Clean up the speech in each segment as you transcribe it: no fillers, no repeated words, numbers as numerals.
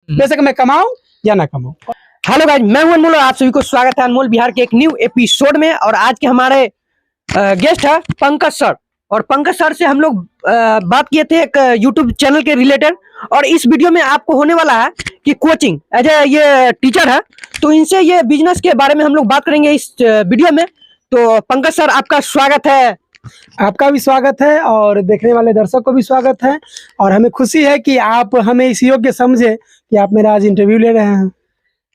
बेशक मैं कमाऊं या ना कमाऊं। हेलो गाइस, मैं हूं अनमोल और आप सभी को स्वागत है अनमोल बिहार के एक न्यू एपिसोड में। और आज के हमारे गेस्ट है पंकज सर। और पंकज सर से हम लोग बात किए थे एक यूट्यूब चैनल के रिलेटेड। और इस वीडियो में आपको होने वाला है कि कोचिंग एज ए ये टीचर है, तो इनसे ये बिजनेस के बारे में हम लोग बात करेंगे इस वीडियो में। तो पंकज सर, आपका स्वागत है। आपका भी स्वागत है और देखने वाले दर्शक को भी स्वागत है। और हमें खुशी है कि आप हमें इस योग्य समझे कि आप मेरा आज इंटरव्यू ले रहे हैं।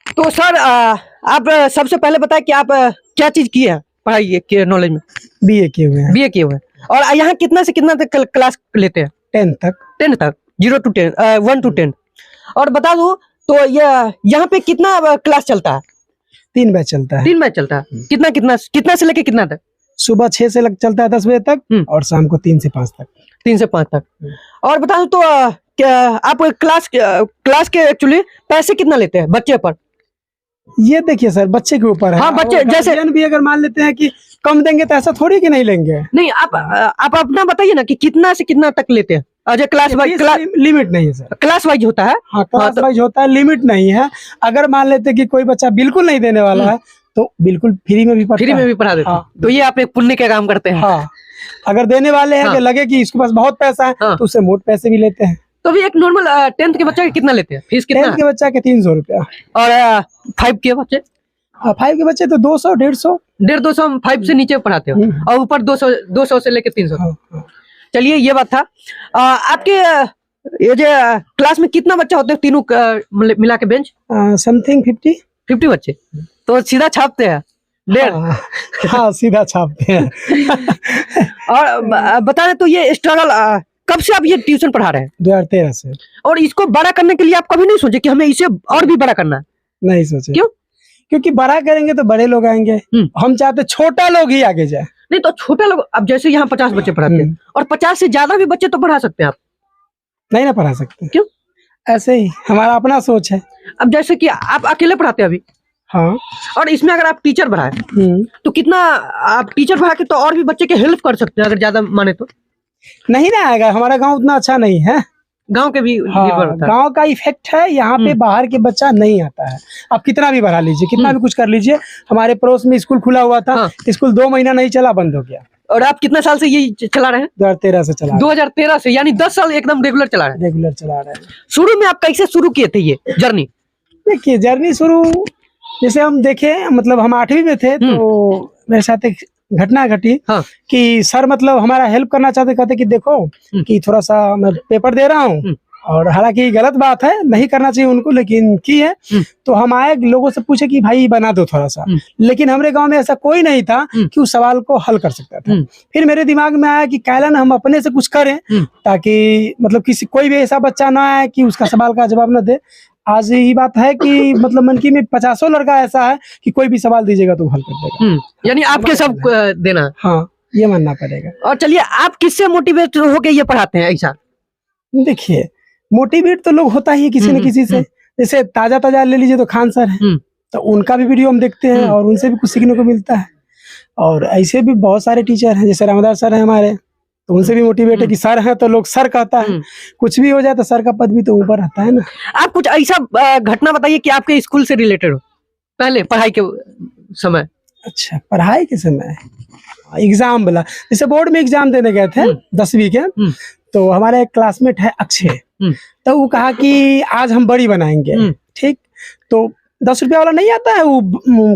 तो सर, आप सबसे पहले बताएं कि आप क्या चीज की है पढ़ाई के नॉलेज में। बीए किए हुए हैं। बीए किए हुए हैं। और यहाँ कितना से कितना तक क्लास लेते हैं? 10 तक। 10 तक, 0 to 10, 1 to 10। और बता दूं तो ये यहाँ पे कितना क्लास चलता है? 3 बैच चलता है। 3 बैच चलता है। कितना कितना कितना से लेके कितना तक? सुबह 6 से चलता है 10 बजे तक और शाम को 3 से 5 तक। 3 से 5 तक। और बता दूं तो क्या आप क्लास के एक्चुअली पैसे कितना लेते हैं बच्चे पर? ये देखिए सर, बच्चे के ऊपर है। हाँ, बच्चे जैसे भी अगर मान लेते हैं कि कम देंगे तो ऐसा थोड़ी कि नहीं लेंगे। नहीं, आप अपना बताइए ना कि कितना से कितना तक लेते हैं। अजय क्लास वाइज लिमिट नहीं है सर। क्लास वाइज होता है। हाँ, क्लास वाइज होता है, लिमिट नहीं है। अगर मान लेते हैं कि कोई बच्चा बिल्कुल नहीं देने वाला है तो बिल्कुल फ्री में भी पढ़ा देते हैं। तो ये आप एक पुण्य का काम करते हैं। हाँ, अगर देने वाले हैं कि लगे कि इसके पास बहुत पैसा है तो उससे मोट पैसे भी लेते हैं। तो भी एक नॉर्मल 10th के बच्चे कितना लेते हैं? फीस कितना? 10th के बच्चा के 300 रुपया। और 5 के बच्चे? 5 के बच्चे तो 200, 150। 150 हम 5 से नीचे पढ़ाते हो और ऊपर 200 से लेके 300। चलिए, ये बात था। आपके ये जो क्लास में कितना बच्चा होते हैं तीनों मिला के बेंच? समथिंग 50 बच्चे। तो सीधा छापते हैं 1.5। हाँ, सीधा छापते हैं। और बता रहे तो ये स्ट्रगल कब से आप ये ट्यूशन पढ़ा रहे हैं? 2013 से। और इसको बड़ा करने के लिए आप कभी नहीं सोचे कि हमें इसे और भी बड़ा करना है? नहीं सोचे। क्यों? क्योंकि बड़ा करेंगे तो बड़े लोग आएंगे। हम चाहते छोटा लोग ही आगे जाए। नहीं तो छोटा लोग, अब जैसे यहाँ 50 बच्चे पढ़ाते हैं और 50 से ज्यादा भी बच्चे तो पढ़ा सकते हैं आप। नहीं ना पढ़ा सकते। क्यों? ऐसे ही हमारा अपना सोच है। अब जैसे कि आप अकेले पढ़ाते हैं अभी। हाँ। और इसमें अगर आप टीचर बढ़ाए तो कितना आप टीचर बढ़ा के तो और भी बच्चे के हेल्प कर सकते हैं अगर ज्यादा माने तो। नहीं ना आएगा, हमारा गांव उतना अच्छा नहीं है। गांव के भी गांव का इफेक्ट है। यहाँ पे बाहर के बच्चा नहीं आता है। आप कितना भी बढ़ा लीजिए, कितना भी कुछ कर लीजिए। हमारे पड़ोस में स्कूल खुला हुआ था। स्कूल 2 महीना नहीं चला, बंद हो गया। और आप कितना साल से ये चला रहे हैं? 2013 से चला। 2013 से, यानी 10 साल एकदम रेगुलर चला रहे हैं। रेगुलर चला रहे हैं। शुरू में आप कैसे शुरू किए थे ये जर्नी? देखिए, जर्नी शुरू जैसे हम देखे, मतलब हम 8वीं में थे तो मेरे साथ एक घटना घटी कि सर मतलब हमारा हेल्प करना चाहते, कहते कि देखो कि थोड़ा सा मैं पेपर दे रहा हूँ और हालांकि गलत बात है, नहीं करना चाहिए उनको, लेकिन की है। तो हम आए, लोगों से पूछे कि भाई बना दो थोड़ा सा। लेकिन हमारे गांव में ऐसा कोई नहीं था कि उस सवाल को हल कर सकता था। फिर मेरे दिमाग में आया कि कैलन हम अपने से कुछ करें ताकि मतलब कोई भी ऐसा बच्चा ना आए कि उसका सवाल का जवाब न दे। आज ये बात है कि मतलब मन की में 50 लड़का ऐसा है कि कोई भी सवाल दीजिएगा तो हल कर देगा। यानी आपके सब देना। हाँ, ये मानना पड़ेगा। और चलिए, आप किससे मोटिवेट होके ये पढ़ाते हैं ऐसा? देखिए, मोटिवेट तो लोग होता ही है किसी न किसी से। जैसे ताजा ले लीजिए तो खान सर है, तो उनका भी वीडियो हम देखते हैं और उनसे भी कुछ सीखने को मिलता है। और ऐसे भी बहुत सारे टीचर हैं, जैसे रामदास सर है हमारे, तो उनसे भी मोटिवेट है कि सर है तो लोग सर कहता है। कुछ भी हो जाए तो सर का पद भी तो ऊपर रहता है ना। आप कुछ ऐसा घटना बताइए कि आपके स्कूल से रिलेटेड हो, पहले पढ़ाई के समय। अच्छा, पढ़ाई के समय एग्जाम वाला, जैसे बोर्ड में एग्जाम देने गए थे 10वीं के, तो हमारे एक क्लासमेट है अक्षय, तो वो कहा कि आज हम बड़ी बनाएंगे। ठीक, तो 10 रुपया वाला नहीं आता है वो,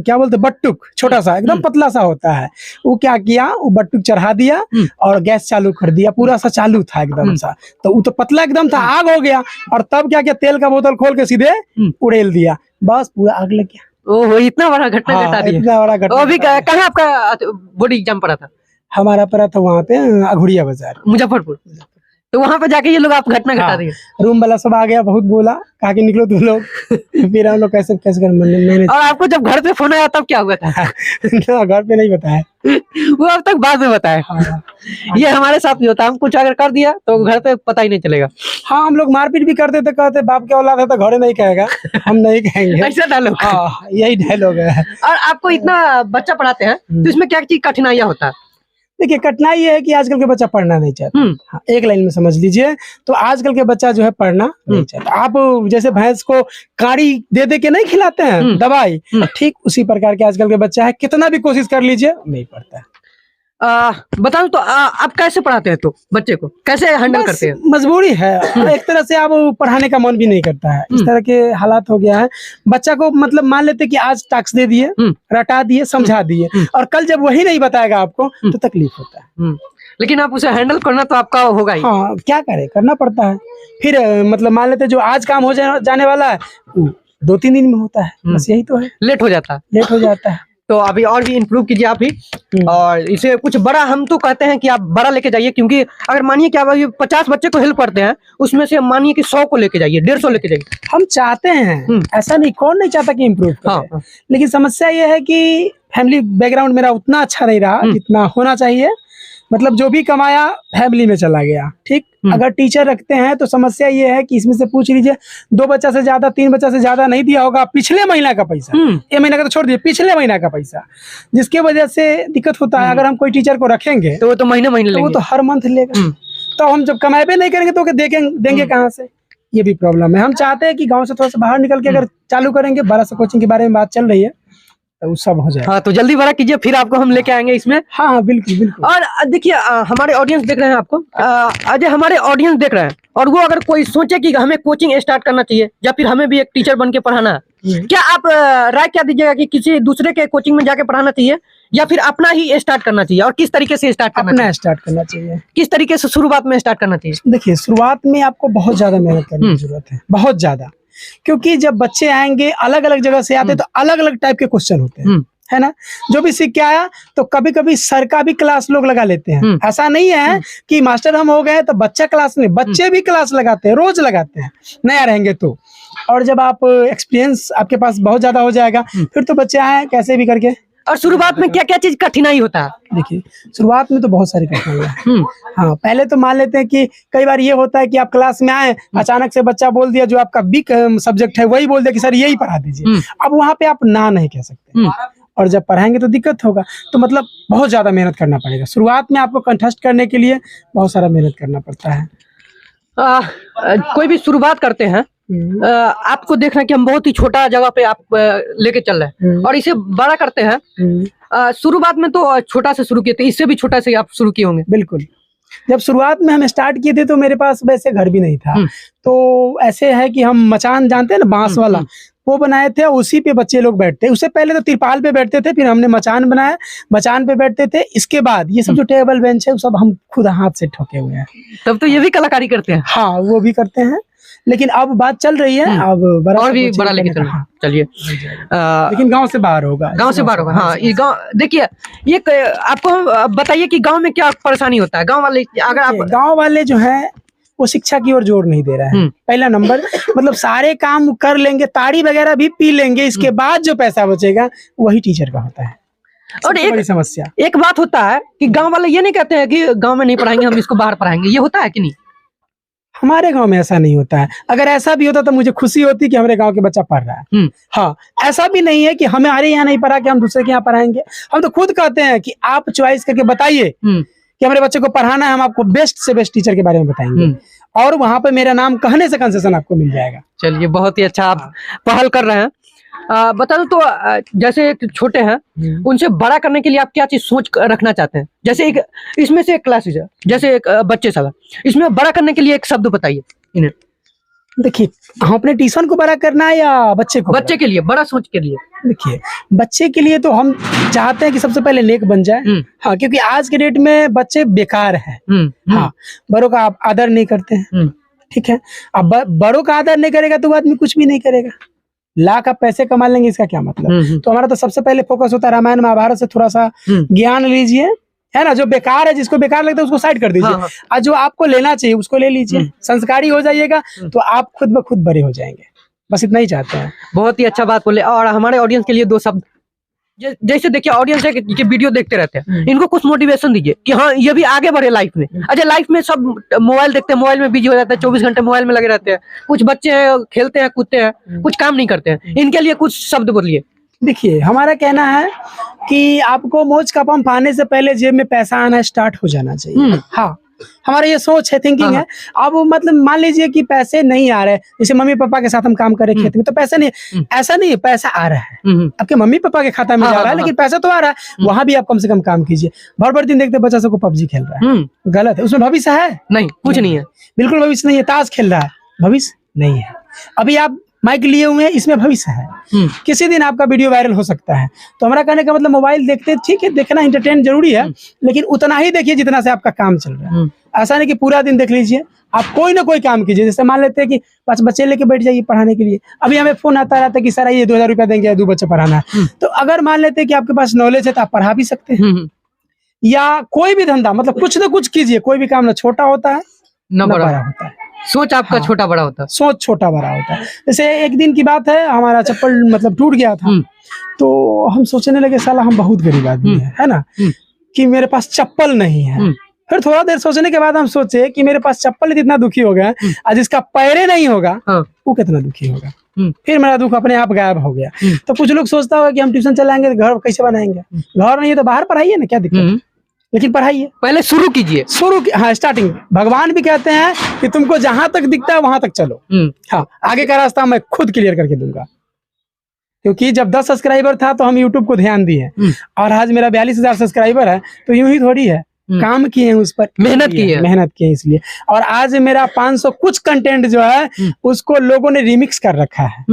क्या बोलते, बट्टुक, छोटा सा एकदम पतला सा होता है। वो क्या किया, वो बट्टुक चढ़ा दिया और गैस चालू कर दिया। पूरा सा चालू था एकदम सा, तो वो तो पतला एकदम था, आग हो गया। और तब क्या किया, तेल का बोतल खोल के सीधे उड़ेल दिया, बस पूरा आग लग गया। ओहो, इतना बड़ा घटना घटा दिया। इतना बड़ा घटना। अभी कहाँ आपका बोर्ड एग्जाम पड़ा था? हमारा पड़ा था वहाँ पे अघुड़िया बाजार, मुजफ्फरपुर। तो वहां पे जाके ये लोग आप घटना घटा दिए। रूम वाला सब आ गया, बहुत बोला, कहा कि निकलो तुम लोग। फिर हम लोग कैसे कर मैंने। और आपको जब घर पे फोन आया तब क्या हुआ था? घर पे नहीं बताया, वो अब तक बाद में बताया। ये हमारे साथ भी होता है, हम कुछ अगर कर दिया तो घर पे पता ही नहीं चलेगा। हाँ, हम लोग मारपीट भी करते थे, कहते बाप के औलाद है तो घरे नहीं कहेगा, हम नहीं कहेंगे। ऐसा डायलॉग। हाँ, यही डायलॉग है। और आपको इतना बच्चा पढ़ाते हैं तो इसमें क्या चीज कठिनाइयाँ होता है? देखिए कठिनाई ये है कि आजकल के बच्चा पढ़ना नहीं चाहता। हाँ, एक लाइन में समझ लीजिए, तो आजकल के बच्चा जो है पढ़ना नहीं चाहता। आप जैसे भैंस को काड़ी दे दे के नहीं खिलाते हैं दवाई, ठीक उसी प्रकार के आजकल के बच्चा है, कितना भी कोशिश कर लीजिए नहीं पढ़ता है। बताओ तो आप कैसे पढ़ाते हैं, तो बच्चे को कैसे हैंडल करते हैं? मजबूरी है, एक तरह से आप पढ़ाने का मन भी नहीं करता है, इस तरह के हालात हो गया है। बच्चा को मतलब मान लेते कि आज टास्क दे दिए, रटा दिए, समझा दिए, और कल जब वही नहीं बताएगा आपको तो तकलीफ होता है। लेकिन आप उसे हैंडल करना तो आपका होगा ही। हाँ, क्या करे, करना पड़ता है। फिर मतलब मान लेते जो आज काम हो जाने वाला है 2-3 दिन में होता है, बस यही तो है, लेट हो जाता है। तो अभी और भी इम्प्रूव कीजिए आप ही, और इसे कुछ बड़ा, हम तो कहते हैं कि आप बड़ा लेके जाइए, क्योंकि अगर मानिए कि आप अभी 50 बच्चे को हेल्प करते हैं, उसमें से मानिए कि 100 को लेके जाइए, 150 लेके जाइए। हम चाहते हैं, ऐसा नहीं, कौन नहीं चाहता कि इम्प्रूव करें। हाँ। लेकिन समस्या ये है कि फैमिली बैकग्राउंड मेरा उतना अच्छा नहीं रहा जितना होना चाहिए। मतलब जो भी कमाया फैमिली में चला गया, ठीक। अगर टीचर रखते हैं तो समस्या ये है कि इसमें से पूछ लीजिए 2 बच्चा से ज्यादा, 3 बच्चा से ज्यादा नहीं दिया होगा पिछले महीना का पैसा, ये महीना का तो छोड़ दिए, पिछले महीना का पैसा, जिसके वजह से दिक्कत होता है। अगर हम कोई टीचर को रखेंगे तो वो तो महीने तो वो तो हर मंथ लेगा, तो हम जब कमाए नहीं करेंगे तो देंगे कहाँ से, ये भी प्रॉब्लम है। हम चाहते हैं कि गाँव से थोड़ा सा बाहर निकल के अगर चालू करेंगे, 1200 कोचिंग के बारे में बात चल रही है, तो सब हो जाए। हाँ, तो जल्दी बड़ा कीजिए, फिर आपको हम लेके आएंगे इसमें। हाँ बिल्कुल बिल्कुल। और देखिए हमारे ऑडियंस देख रहे हैं आपको, अजय, हमारे ऑडियंस देख रहे हैं, और वो अगर कोई सोचे कि हमें कोचिंग स्टार्ट करना चाहिए या फिर हमें भी एक टीचर बन के पढ़ाना है, क्या आप राय क्या दीजिएगा कि किसी दूसरे के कोचिंग में जाके पढ़ाना चाहिए या फिर अपना ही स्टार्ट करना चाहिए, और किस तरीके से स्टार्ट करना चाहिए? स्टार्ट करना चाहिए। किस तरीके से शुरुआत में स्टार्ट करना चाहिए? देखिए, शुरुआत में आपको बहुत ज्यादा मेहनत करने की जरूरत है, बहुत ज्यादा, क्योंकि जब बच्चे आएंगे अलग अलग जगह से आते तो अलग अलग टाइप के क्वेश्चन होते हैं, है ना। जो भी सीख के आया तो कभी कभी सर का भी क्लास लोग लगा लेते हैं। ऐसा नहीं है कि मास्टर हम हो गए तो बच्चा क्लास नहीं, बच्चे भी क्लास लगाते हैं, रोज लगाते हैं, नया रहेंगे तो। और जब आप एक्सपीरियंस आपके पास बहुत ज्यादा हो जाएगा, फिर तो बच्चे आए कैसे भी करके। और शुरुआत में क्या क्या चीज कठिनाई होता है? देखिए, शुरुआत में तो बहुत सारी कठिनाइयां। हाँ, पहले तो मान लेते हैं कि कई बार ये होता है कि आप क्लास में आए, अचानक से बच्चा बोल दिया जो आपका वीक सब्जेक्ट है वही बोल दिया कि सर यही पढ़ा दीजिए। अब वहाँ पे आप ना नहीं कह सकते, और जब पढ़ाएंगे तो दिक्कत होगा। तो मतलब बहुत ज्यादा मेहनत करना पड़ेगा शुरुआत में, आपको कंठस्थ करने के लिए बहुत सारा मेहनत करना पड़ता है। कोई भी शुरुआत करते हैं, आपको देखना कि हम बहुत ही छोटा जगह पे आप लेके चल रहे हैं और इसे बड़ा करते हैं। शुरुआत में तो छोटा से शुरू किए थे, इससे भी छोटा से आप शुरू किए होंगे। बिल्कुल, जब शुरुआत में हम स्टार्ट किए थे तो मेरे पास वैसे घर भी नहीं था, तो ऐसे है कि हम मचान जानते हैं ना, बांस वाला, वो बनाए थे, उसी पे बच्चे लोग बैठते। उससे पहले तो तिरपाल पे बैठते थे, फिर हमने मचान बनाया, मचान पे बैठते थे। इसके बाद ये सब जो टेबल बेंच है वो सब हम खुद हाथ से ठोके हुए हैं। तब तो ये भी कलाकारी करते हैं? हाँ, वो भी करते हैं, लेकिन अब बात चल रही है, अब बड़ा और भी बड़ा लेके चलो। चलिए, लेकिन गांव से बाहर होगा, गांव से बाहर होगा। हाँ, ये गांव, देखिए, ये आपको बताइए कि गांव में क्या परेशानी होता है। गांव वाले, अगर आप गांव वाले जो है वो शिक्षा की ओर जोर नहीं दे रहा है। पहला नंबर, मतलब सारे काम कर लेंगे, ताड़ी वगैरह भी पी लेंगे, इसके बाद जो पैसा बचेगा वही टीचर का होता है। और एक समस्या, एक बात होता है कि गांव वाले ये नहीं कहते हैं कि गांव में नहीं पढ़ाएंगे, हम इसको बाहर पढ़ाएंगे। ये होता है कि नहीं? हमारे गांव में ऐसा नहीं होता है। अगर ऐसा भी होता तो मुझे खुशी होती कि हमारे गांव के बच्चा पढ़ रहा है। हाँ, ऐसा भी नहीं है कि हमारे यहाँ नहीं पढ़ा कि हम दूसरे के यहाँ पढ़ाएंगे। हम तो खुद कहते हैं कि आप चॉइस करके बताइए कि हमारे बच्चे को पढ़ाना है, हम आपको बेस्ट से बेस्ट टीचर के बारे में बताएंगे, और वहाँ पे मेरा नाम कहने से कंसेशन आपको मिल जाएगा। चलिए, बहुत ही अच्छा आप पहल कर रहे हैं। बता दो तो, जैसे एक छोटे हैं, उनसे बड़ा करने के लिए आप क्या चीज सोच रखना चाहते हैं? जैसे एक इसमें से एक क्लासेस है, जैसे एक बच्चे सब, इसमें बड़ा करने के लिए एक शब्द बताइए इन्हें। देखिए, हम अपने ट्यूशन को बड़ा करना है या बच्चे को? बच्चे के लिए, बड़ा सोच के लिए। देखिए, बच्चे के लिए तो हम चाहते हैं कि सबसे पहले नेक बन जाए। हाँ, क्योंकि आज के डेट में बच्चे बेकार है। हाँ, बड़ों का आप आदर नहीं करते हैं, ठीक है। अब बड़ों का आदर नहीं करेगा तो आदमी कुछ भी नहीं करेगा। लाख आप पैसे कमा लेंगे, इसका क्या मतलब? तो हमारा तो सबसे पहले फोकस होता है रामायण महाभारत से थोड़ा सा ज्ञान लीजिए, है ना। जो बेकार है, जिसको बेकार लगता है उसको साइड कर दीजिए। हाँ। और जो आपको लेना चाहिए उसको ले लीजिए। संस्कारी हो जाइएगा तो आप खुद ब खुद बड़े हो जाएंगे। बस इतना ही चाहते हैं। बहुत ही अच्छा बात बोले। और हमारे ऑडियंस के लिए 2 शब्द, जैसे देखिए, ऑडियंस है कि वीडियो देखते रहते हैं, इनको कुछ मोटिवेशन दीजिए कि हाँ, ये भी आगे बढ़े लाइफ में। अच्छा, लाइफ में सब मोबाइल देखते हैं, मोबाइल में बिजी हो जाते हैं, 24 घंटे मोबाइल में लगे रहते हैं। कुछ बच्चे हैं खेलते हैं, कूदते हैं, कुछ काम नहीं करते हैं। इनके लिए कुछ शब्द बोलिए। देखिए हमारा कहना है कि आपको मौज का पंप आने से पहले जेब में पैसा आना स्टार्ट हो जाना चाहिए। हाँ, हमारा ये सोच है, थिंकिंग है। अब मतलब मान लीजिए कि पैसे नहीं आ रहे, जैसे मम्मी पापा के साथ हम काम कर रहे खेत में तो पैसा नहीं, ऐसा नहीं है, पैसा आ रहा है आपके मम्मी पापा के खाता में जा रहा है, लेकिन पैसा तो आ रहा है। वहां भी आप कम से कम काम कीजिए। भर दिन देखते बच्चा सबको पबजी खेल रहा है, गलत है। उसमें भविष्य है? नहीं, कुछ नहीं है, बिल्कुल भविष्य नहीं है। ताश खेल रहा है, भविष्य नहीं है। अभी आप माइक लिए हुए हैं, इसमें भविष्य है। किसी दिन आपका वीडियो वायरल हो सकता है। तो हमारा कहने का मतलब मोबाइल देखते ठीक है, देखना एंटरटेन जरूरी है, लेकिन उतना ही देखिए जितना से आपका काम चल रहा है। ऐसा नहीं कि पूरा दिन देख लीजिए, आप कोई ना कोई काम कीजिए। जैसे मान लेते हैं कि 5 बच्चे लेके बैठ जाइए पढ़ाने के लिए। अभी हमें फोन आता रहता है कि सर आइए 2000 रुपया देंगे, 2 बच्चे पढ़ाना है। तो अगर मान लेते हैं कि आपके पास नॉलेज है तो आप पढ़ा भी सकते हैं। या कोई भी धंधा, मतलब कुछ ना कुछ कीजिए। कोई भी काम ना छोटा होता है ना बड़ा होता है। सोच आपका छोटा बड़ा होता है, सोच छोटा बड़ा होता है। जैसे एक दिन की बात है, हमारा चप्पल मतलब टूट गया था, तो हम सोचने लगे साला हम बहुत गरीब आदमी है ना, कि मेरे पास चप्पल नहीं है। फिर थोड़ा देर सोचने के बाद हम सोचे कि मेरे पास चप्पल इतना दुखी हो गया, आज जिसका पैरे नहीं होगा वो कितना दुखी होगा। फिर मेरा दुख अपने आप गायब हो गया। तो कुछ लोग सोचता होगा कि हम ट्यूशन चलाएंगे तो घर कैसे बनाएंगे, घर नहीं है तो बाहर पढ़ाइए ना, क्या दिक्कत है, लेकिन पढ़ाइए, पहले शुरू कीजिए। हाँ, स्टार्टिंग। भगवान भी कहते हैं कि तुमको जहां तक दिखता है वहां तक चलो। हाँ, आगे का रास्ता मैं खुद क्लियर करके दूंगा। क्योंकि जब 10 सब्सक्राइबर था तो हम यूट्यूब को ध्यान दिए, और आज मेरा 42,000 सब्सक्राइबर है। तो यूं ही थोड़ी है, काम किए हैं, उस पर मेहनत की है इसलिए। और आज मेरा 500 कुछ कंटेंट जो है उसको लोगों ने रिमिक्स कर रखा है।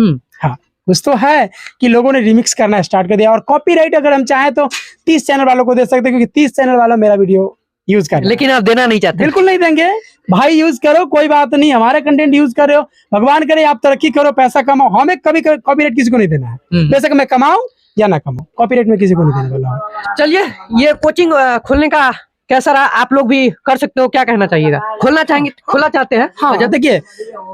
हाँ, कुछ तो है कि लोगों ने रिमिक्स करना स्टार्ट कर दिया। और कॉपीराइट अगर हम चाहें तो 30 चैनल वालों को दे सकते हैं, क्योंकि 30 चैनल वाला मेरा वीडियो यूज कर, लेकिन आप देना नहीं चाहते। बिल्कुल नहीं देंगे भाई, यूज करो, कोई बात नहीं। हमारे कंटेंट यूज कर रहे हो, भगवान करे आप तरक्की करो, पैसा कमाओ। हमें कभी कॉपीराइट किसी को नहीं देना है, बेशक मैं कमाऊं या ना कमाऊं, कॉपीराइट में किसी को नहीं देने वाला हूं। चलिए, ये कोचिंग खोलने का कैसा रहा, आप लोग भी कर सकते हो, क्या कहना चाहिएगा? खोलना चाहेंगे, खोलना चाहते हैं? हाँ, देखिए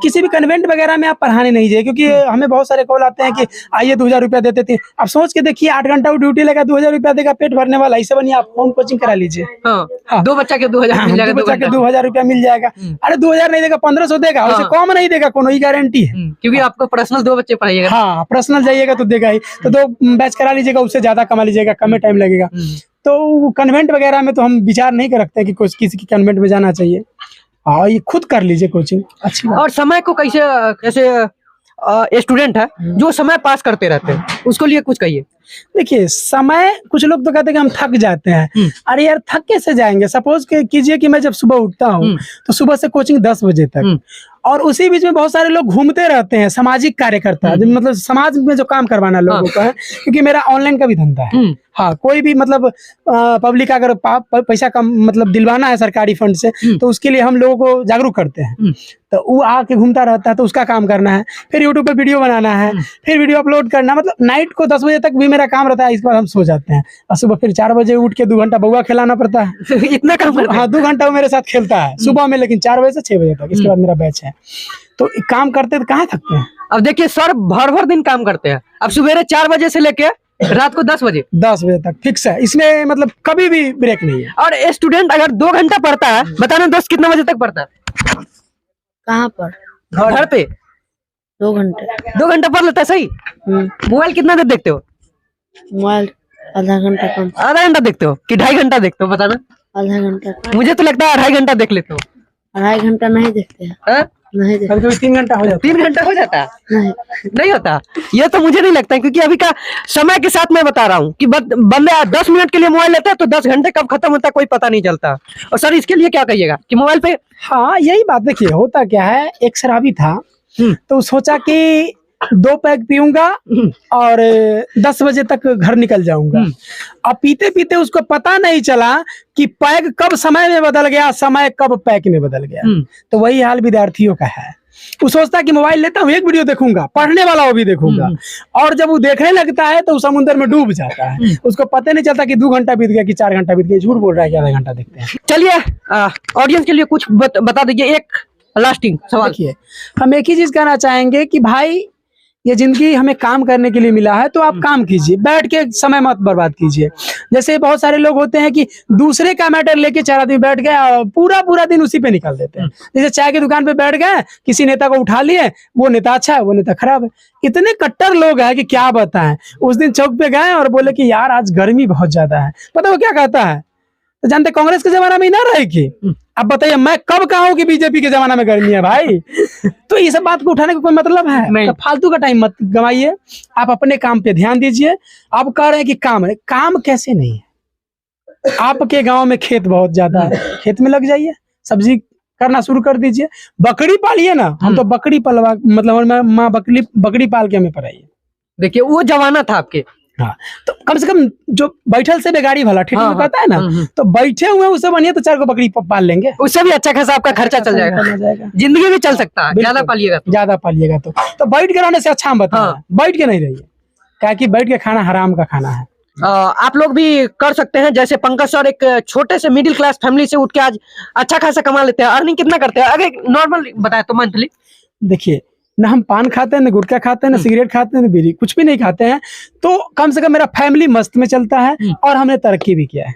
किसी भी कन्वेंट वगैरह में आप पढ़ाने नहीं जाइए, क्योंकि हमें बहुत सारे कॉल आते हैं कि आइए 2000 रुपया देते थे। आप सोच के देखिए, 8 घंटा ड्यूटी लगा, 2000 रुपया देगा, पेट भरने वाला। ऐसे बनिए आप होम कोचिंग करा लीजिए। हाँ, 2 बच्चा के 2000 मिल जाएगा, 2000 रुपया मिल जाएगा। अरे 2000 नहीं देगा, 1500 देगा, उससे कम नहीं देगा, कोनो ही गारंटी है। क्योंकि आपको पर्सनल 2 बच्चे पढ़ाइएगा। हाँ, पर्सनल जाइएगा तो देगा ही। तो 2 बैच करा लीजिएगा, उससे ज्यादा कमा लीजिएगा, कम टाइम लगेगा। तो कन्वेंट वगैरह में तो हम विचार नहीं कर रखते कि किसी की कन्वेंट में जाना चाहिए। हाँ, ये खुद कर लीजिए कोचिंग, अच्छी बात। और समय को कैसे स्टूडेंट है जो समय पास करते रहते हैं, उसको लिए कुछ कहिए। देखिए, समय, कुछ लोग तो कहते हैं कि हम थक जाते हैं। अरे यार, थक कैसे जाएंगे? सपोज कीजिए कि मैं जब सुबह उठता हूँ तो सुबह से कोचिंग 10 बजे तक, और उसी बीच में बहुत सारे लोग घूमते रहते हैं, सामाजिक कार्यकर्ता, मतलब समाज में जो काम करवाना लोगों का है। क्योंकि मेरा ऑनलाइन का भी धंधा है। हाँ, कोई भी मतलब पब्लिक अगर पैसा कम मतलब दिलवाना है सरकारी फंड से, तो उसके लिए हम लोगों को जागरूक करते हैं। तो वो आके घूमता रहता है, तो उसका काम करना है। फिर यूट्यूब पे वीडियो बनाना है, फिर वीडियो अपलोड करना, मतलब नाइट को 10 बजे तक भी मेरा काम रहता है। इस बार हम सो जाते हैं, और सुबह फिर 4 बजे उठ के 2 घंटा बउआ खिलाना पड़ता है। इतना काम? हाँ, 2 घंटा वो मेरे साथ खेलता है सुबह में, लेकिन 4 बजे से 6 बजे तक। इसके बाद मेरा बैच है। तो काम करते तो कहाँ थकते हैं। अब देखिए सर, भर दिन काम करते हैं। अब सुबह 4 बजे से लेके रात को 10 बजे तक फिक्स है, इसमें मतलब कभी भी ब्रेक नहीं है। और स्टूडेंट अगर 2 घंटा पढ़ता है, बताना दोस्त कितना बजे तक पढ़ता है? कहाँ पर? घर पे 2 घंटे। 2 घंटा पढ़ लेता है, सही। मोबाइल कितना देर देखते हो? मोबाइल आधा घंटा कम। आधा घंटा देखते हो कि 2.5 घंटा देखते हो, बताना। आधा घंटा। मुझे तो लगता है 2.5 घंटा देख लेते हो। 2.5 घंटा नहीं देखते हैं। नहीं देखते। कभी 3 घंटा हो जाता है। 3 घंटा हो जाता है? नहीं होता। ये तो मुझे नहीं लगता है, क्योंकि अभी का समय के साथ मैं बता रहा हूँ कि बंदे 10 मिनट के लिए मोबाइल लेते हैं तो 10 घंटे कब खत्म होता है कोई पता नहीं चलता। और सर, इसके लिए क्या कहिएगा कि मोबाइल पे? हाँ, यही बात। देखिए, होता क्या है, एक शराबी था, तो सोचा कि 2 पैग पीऊंगा और 10 बजे तक घर निकल जाऊंगा। अब पीते पीते उसको पता नहीं चला कि पैग कब समय में बदल गया, समय कब पैक में बदल गया। तो वही हाल विद्यार्थियों का है। वो सोचता कि मोबाइल लेता हूँ, एक वीडियो देखूंगा, पढ़ने वाला वो भी देखूंगा, और जब वो देखने लगता है तो समुद्र में डूब जाता है। उसको पता नहीं चलता कि 2 घंटा बीत गया कि 4 घंटा बीत गया। झूठ बोल रहा है कि आधा घंटा देखते हैं। चलिए, ऑडियंस के लिए कुछ बता दीजिए, एक लास्टिंग सवाल। देखिए, हम एक ही चीज कहना चाहेंगे कि भाई, ये जिंदगी हमें काम करने के लिए मिला है, तो आप काम कीजिए, बैठ के समय मत बर्बाद कीजिए। जैसे बहुत सारे लोग होते हैं कि दूसरे का मैटर लेके 4 आदमी बैठ गए और पूरा दिन उसी पे निकाल देते हैं। जैसे चाय की दुकान पे बैठ गए, किसी नेता को उठा लिए, वो नेता अच्छा है, वो नेता खराब है। इतने कट्टर लोग हैं कि क्या बताएं। उस दिन चौक पे गए और बोले कि यार आज गर्मी बहुत ज्यादा है। पता वो क्या कहता है? तो जानते कांग्रेस के जमाना में ही ना रहेगी। अब बताइए मैं कब कहा हूं कि बीजेपी के जमाना में गर्मी है भाई। तो ये सब बात को उठाने का कोई मतलब है? तो फालतू का टाइम मत गवाइए, आप अपने काम पे ध्यान दीजिए। आप कह रहे हैं कि काम है, काम कैसे नहीं है? आपके गांव में खेत बहुत ज्यादा है, खेत में लग जाइए, सब्जी करना शुरू कर दीजिए, बकरी पालिए ना। हम तो बकरी पलवा मतलब माँ बकरी पाल के हमें पढ़ाइए। देखिए वो जमाना था आपके। हाँ, तो कम से कम जो बैठल से बेगाड़ी वाला ठीक कहता है ना, तो बैठे हुए उससे बनिए तो 4 को बकरी पाल लेंगे, उससे भी अच्छा खासा आपका खर्चा चल जाएगा, जिंदगी भी चल सकता है। ज्यादा पालिएगा तो बैठ के रहने से अच्छा हम बताएं। बैठ के नहीं रहिए, क्या कि बैठ के खाना हराम का खाना है। आप लोग भी कर सकते हैं, जैसे पंकज सर एक छोटे से मिडिल क्लास फैमिली से उठ के आज अच्छा खासा कमा लेते हैं। अर्निंग कितना करते हैं अगर नॉर्मल बताए तो मंथली? देखिए ना हम पान खाते हैं, ना गुटखा खाते हैं, ना सिगरेट खाते हैं, ना बीड़ी, कुछ भी नहीं खाते हैं। तो कम से कम मेरा फैमिली मस्त में चलता है और हमने तरक्की भी किया है।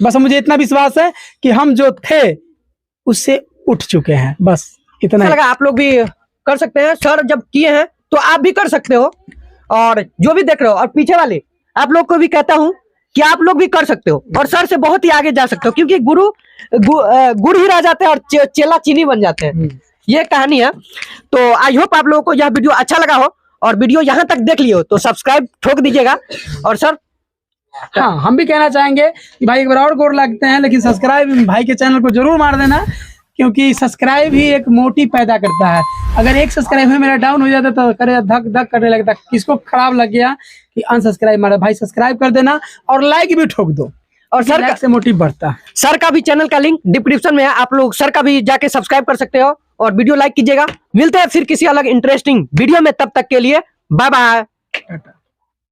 बस मुझे इतना विश्वास है कि हम जो थे उससे उठ चुके हैं, बस इतना लगा। आप लोग भी कर सकते हैं, सर जब किए हैं तो आप भी कर सकते हो। और जो भी देख रहे हो और पीछे वाले आप लोग को भी कहता हूँ कि आप लोग भी कर सकते हो और सर से बहुत ही आगे जा सकते हो, क्योंकि गुड़ ही रह जाते हैं और चेला चीनी बन जाते हैं। ये कहानी है। तो आई होप आप लोगों को यह वीडियो अच्छा लगा हो, और वीडियो यहाँ तक देख लियो तो सब्सक्राइब ठोक दीजिएगा। और सर हाँ, हम भी कहना चाहेंगे कि भाई एक बार और गोर लगते हैं, लेकिन सब्सक्राइब भाई के चैनल को जरूर मार देना, क्योंकि सब्सक्राइब ही एक मोटिव पैदा करता है। अगर एक सब्सक्राइब में मेरा डाउन हो जाता तो करे धक धक करने लगता, किसको खराब लग गया कि अनसब्सक्राइब मारा। भाई सब्सक्राइब कर देना और लाइक भी ठोक दो, और सर से मोटिव बढ़ता है। सर का भी चैनल का लिंक डिस्क्रिप्शन में है, आप लोग सर का भी जाके सब्सक्राइब कर सकते हो और वीडियो लाइक कीजिएगा। मिलते हैं फिर किसी अलग इंटरेस्टिंग वीडियो में, तब तक के लिए बाय बाय।